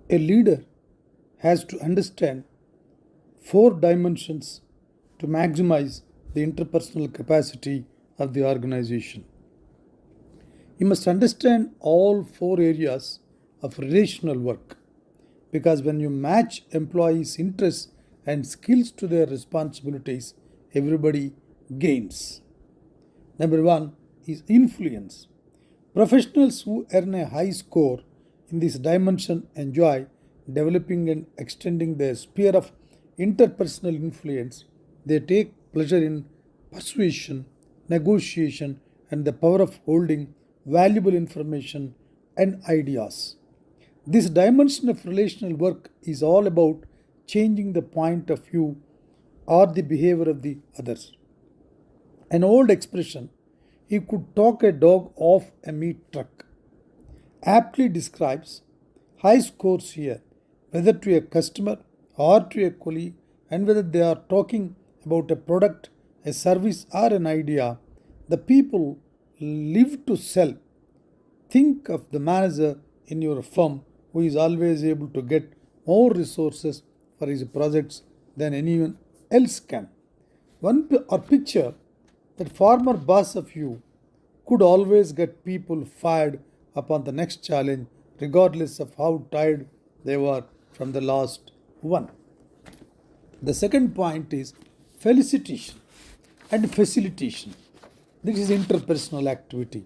A leader has to understand four dimensions to maximize the interpersonal capacity of the organization. You must understand all four areas of relational work because when you match employees' interests and skills to their responsibilities, everybody gains. Number one is influence. Professionals who earn a high score in this dimension enjoy developing and extending their sphere of interpersonal influence. They take pleasure in persuasion, negotiation, and the power of holding valuable information and ideas. This dimension of relational work is all about changing the point of view or the behavior of the others. An old expression, he could talk a dog off a meat truck, aptly describes high scores here, whether to a customer or to a colleague, and whether they are talking about a product, a service, or an idea. The people live to sell. Think of the manager in your firm who is always able to get more resources for his projects than anyone else can. Or picture that former boss of you could always get people fired upon the next challenge, regardless of how tired they were from the last one. The second point is felicitation and facilitation. This is interpersonal activity.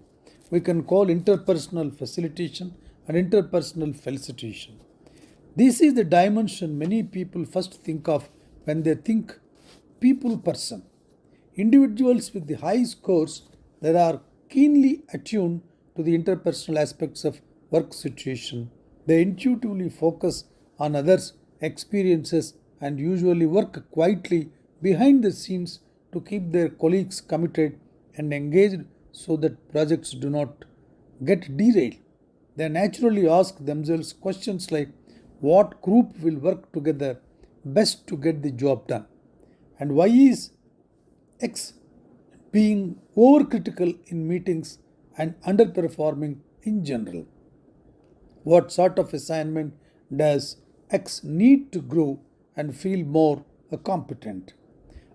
We can call interpersonal facilitation and interpersonal felicitation. This is the dimension many people first think of when they think people person. Individuals with the high scores that are keenly attuned to the interpersonal aspects of work situation. They intuitively focus on others' experiences and usually work quietly behind the scenes to keep their colleagues committed and engaged so that projects do not get derailed. They naturally ask themselves questions like what group will work together best to get the job done, and why is X being overcritical in meetings and underperforming in general. What sort of assignment does X need to grow and feel more competent?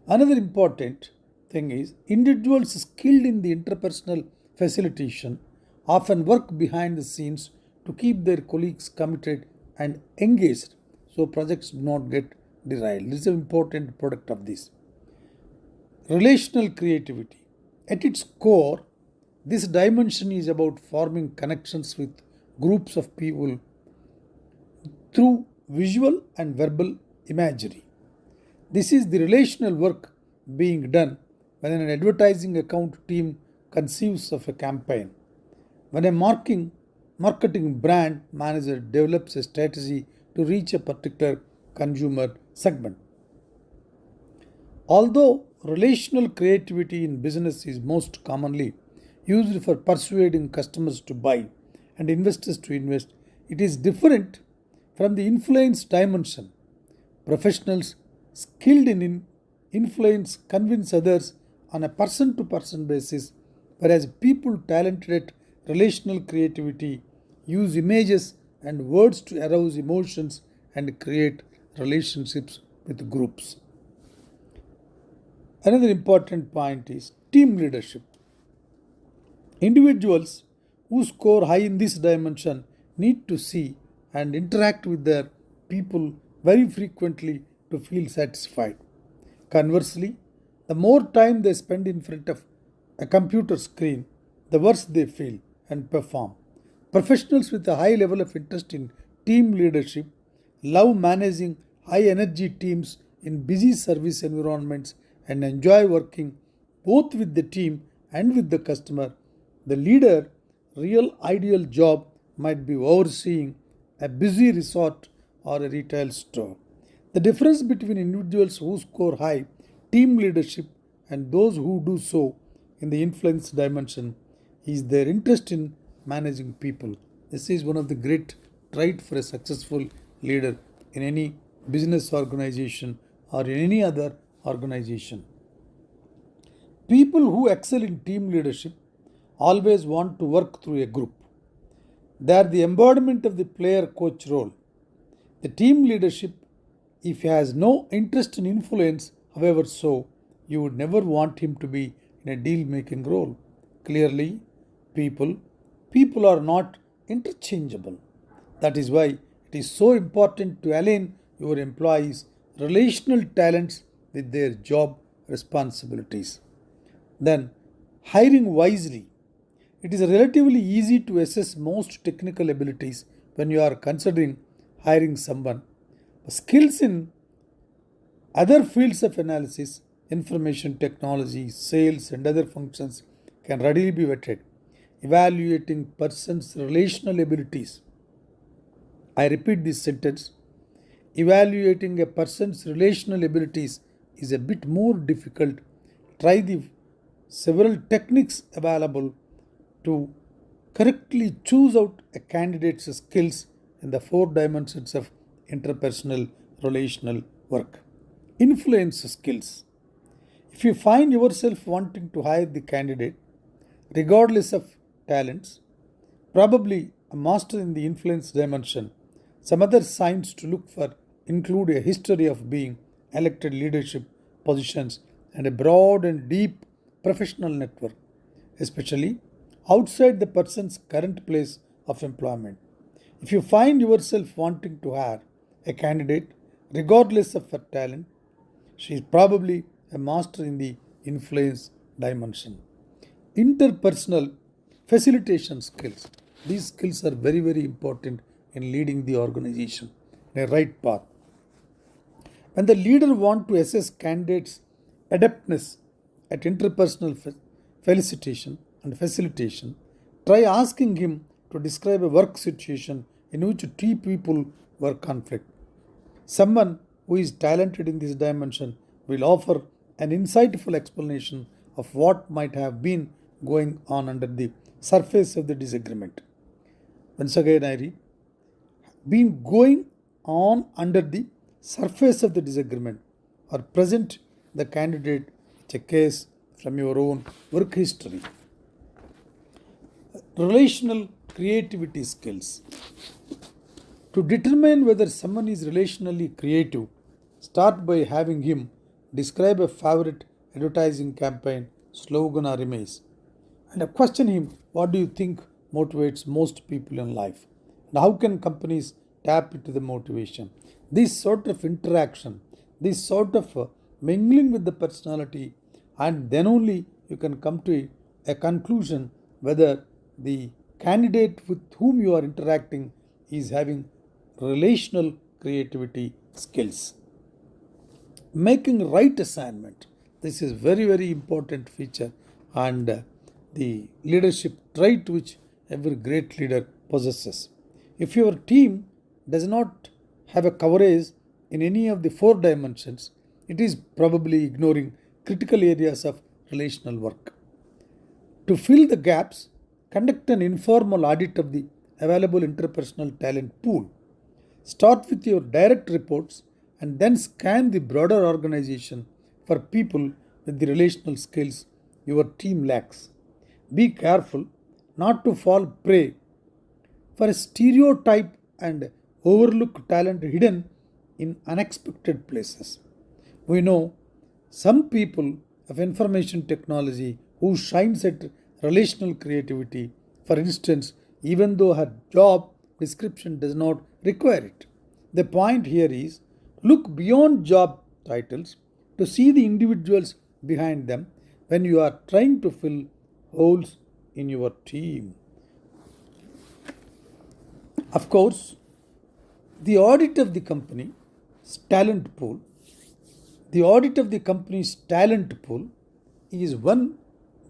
Another important thing is individuals skilled in the interpersonal facilitation often work behind the scenes to keep their colleagues committed and engaged so projects do not get derailed. This is an important product of this. Relational creativity. At its core, this dimension is about forming connections with groups of people through visual and verbal imagery. This is the relational work being done when an advertising account team conceives of a campaign, when a marketing brand manager develops a strategy to reach a particular consumer segment. Although relational creativity in business is most commonly used for persuading customers to buy and investors to invest, it is different from the influence dimension. Professionals skilled in influence convince others on a person to person basis, whereas people talented at relational creativity use images and words to arouse emotions and create relationships with groups. Another important point is team leadership. Individuals who score high in this dimension need to see and interact with their people very frequently to feel satisfied. Conversely, the more time they spend in front of a computer screen, the worse they feel and perform. Professionals with a high level of interest in team leadership love managing high energy teams in busy service environments and enjoy working both with the team and with the customer. The leader real ideal job might be overseeing a busy resort or a retail store. The difference between individuals who score high team leadership and those who do so in the influence dimension is their interest in managing people. This is one of the great traits for a successful leader in any business organization or in any other organization. People who excel in team leadership always want to work through a group. They are the embodiment of the player coach role. The team leadership, if he has no interest in influence, however, so you would never want him to be in a deal making role. Clearly, people, people are not interchangeable. That is why it is so important to align your employees' relational talents with their job responsibilities. Then, hiring wisely. It is relatively easy to assess most technical abilities when you are considering hiring someone. Skills in other fields of analysis, information technology, sales, and other functions can readily be vetted. Evaluating person's relational abilities. I repeat this sentence. Evaluating a person's relational abilities is a bit more difficult. Try the several techniques available to correctly choose out a candidate's skills in the four dimensions of interpersonal relational work. Influence skills. If you find yourself wanting to hire the candidate, regardless of talents, probably a master in the influence dimension, some other signs to look for include a history of being elected leadership positions and a broad and deep professional network, especially outside the person's current place of employment. If you find yourself wanting to hire a candidate, regardless of her talent, she is probably a master in the influence dimension. Interpersonal facilitation skills. These skills are very, very important in leading the organization in a right path. When the leader wants to assess candidates' adeptness at interpersonal felicitation and facilitation, try asking him to describe a work situation in which two people were conflict. Someone who is talented in this dimension will offer an insightful explanation of what might have been going on under the surface of the disagreement. Once again, I read, been going on under the surface of the disagreement, or present the candidate with a case from your own work history. Relational creativity skills. To determine whether someone is relationally creative, start by having him describe a favorite advertising campaign, slogan, or image, and question him, what do you think motivates most people in life? And how can companies tap into the motivation? This sort of interaction, this sort of mingling with the personality, and then only you can come to a conclusion whether the candidate with whom you are interacting is having relational creativity skills. Making right assignment. This is very, very important feature and the leadership trait which every great leader possesses. If your team does not have a coverage in any of the four dimensions, it is probably ignoring critical areas of relational work. To fill the gaps, conduct an informal audit of the available interpersonal talent pool. Start with your direct reports and then scan the broader organization for people with the relational skills your team lacks. Be careful not to fall prey for a stereotype and overlook talent hidden in unexpected places. We know some people of information technology who shines at relational creativity, for instance, even though her job description does not require it. The point here is look beyond job titles to see the individuals behind them when you are trying to fill holes in your team. Of course, the audit of the company's talent pool, the audit of the company's talent pool is one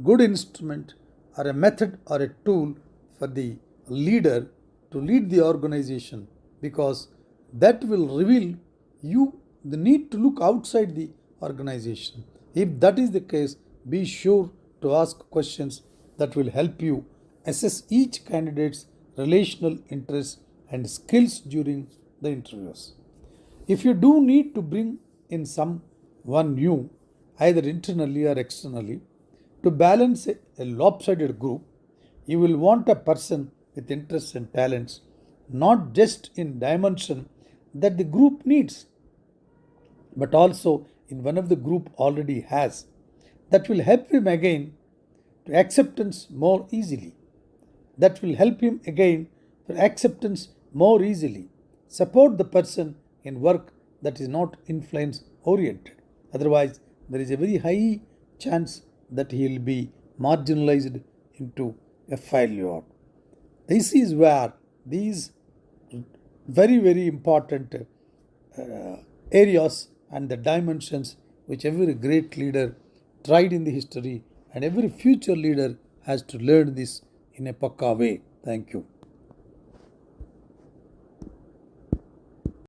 good instrument or a method or a tool for the leader to lead the organization, because that will reveal you the need to look outside the organization. If that is the case, be sure to ask questions that will help you assess each candidate's relational interests and skills during the interviews. If you do need to bring in someone new, either internally or externally, to balance a lopsided group, you will want a person with interests and talents, not just in dimension that the group needs, but also in one of the group already has, that will help him again to acceptance more easily. That will help him again for acceptance more easily. Support the person in work that is not influence oriented. Otherwise, there is a very high chance that he will be marginalized into a failure. This is where these very important areas and the dimensions which every great leader tried in the history and every future leader has to learn this in a pakka way. Thank you.